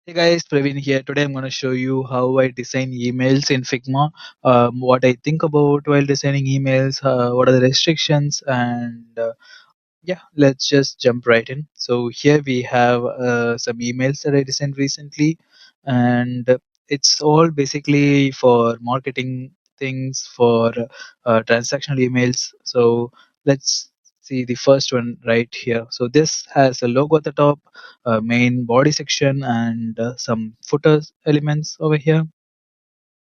Hey guys, Praveen here. Today I'm going to show you how I design emails in Figma, what I think about while designing emails, what are the restrictions, and yeah, let's just jump right in. So here we have some emails that I designed recently, and it's all basically for marketing things for transactional emails. So let's see the first one right here. So this has a logo at the top, a main body section, and some footer elements over here.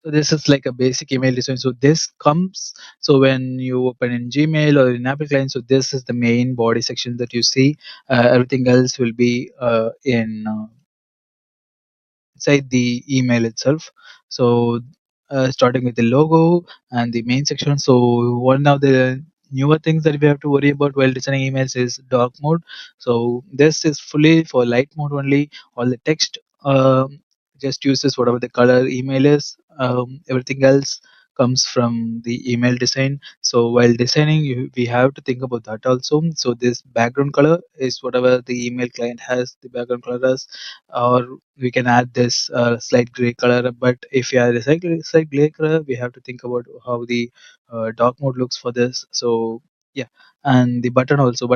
So this is like a basic email design. So this comes so when you open in Gmail or in Apple client. So this is the main body section that you see. Everything else will be in inside the email itself. So starting with the logo and the main section. So one of the newer things that we have to worry about while designing emails is dark mode. So this is fully for light mode only. All the text just uses whatever the color email is. Everything else comes from the email design. So while designing, we have to think about that also. So this background color is whatever the email client has the background color as, or we can add this slight gray color. But if you add a slight gray color, we have to think about how the dark mode looks for this. So yeah, and the button also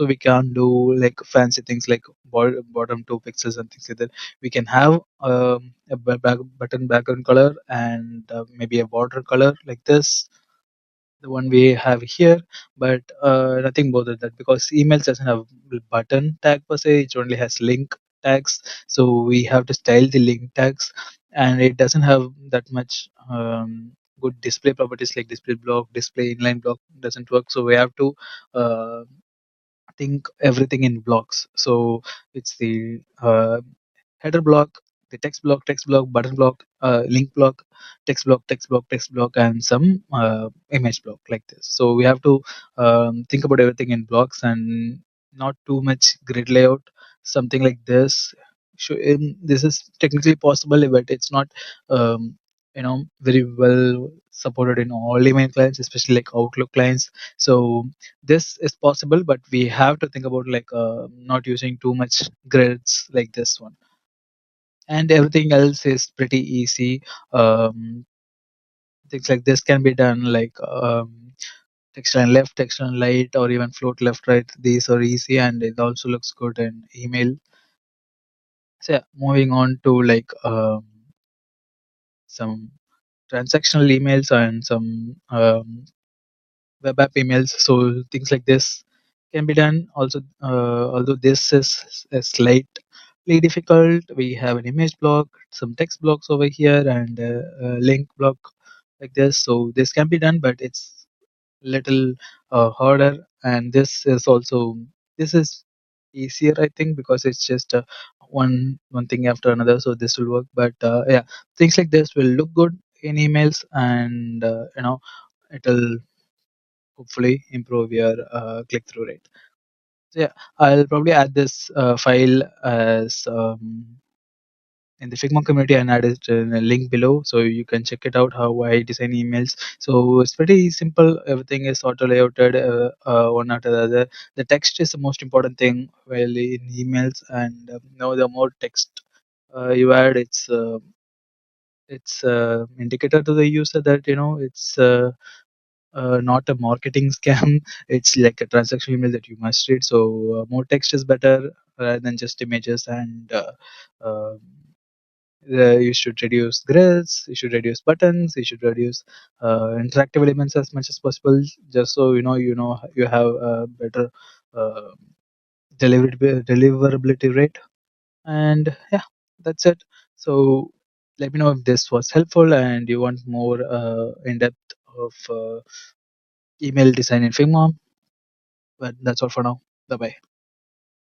we can do like fancy things like bottom 2 pixels and things like that. We can have a button background color and maybe a border color like this, the one we have here, but nothing more than that, because emails doesn't have button tag per se, it only has link tags. So we have to style the link tags, and it doesn't have that much good display properties like display block, display inline block doesn't work. So we have to uh, think everything in blocks. So it's the header block, the text block, button block, link block, text block, and some image block like this. So we have to think about everything in blocks and not too much grid layout. Something like this. This is technically possible, but it's not, very well supported in all email clients, especially like Outlook clients. So this is possible, but we have to think about like not using too much grids like this one, and everything else is pretty easy. Things like this can be done like text line left, text line right, or even float left right. These are easy, and it also looks good in email. So yeah, moving on to like some transactional emails and some web app emails. So things like this can be done. Also, although this is slightly difficult, we have an image block, some text blocks over here, and a link block like this. So this can be done, but it's little harder. And this is easier, I think, because it's just one thing after another. So this will work. But yeah, things like this will look good in emails, and it'll hopefully improve your click-through rate. So yeah, I'll probably add this file as in the Figma community and add it in a link below, so you can check it out how I design emails. So it's pretty simple. Everything is auto layouted one after the other. The text is the most important thing while in emails, and the more text you add, it's indicator to the user that it's not a marketing scam. It's like a transaction email that you must read. So more text is better rather than just images. And uh, you should reduce grids, you should reduce buttons, you should reduce interactive elements as much as possible, just so you have a better uh, deliverability rate. And yeah, that's it. So let me know if this was helpful and you want more in depth of email design in Figma. But that's all for now. Bye bye.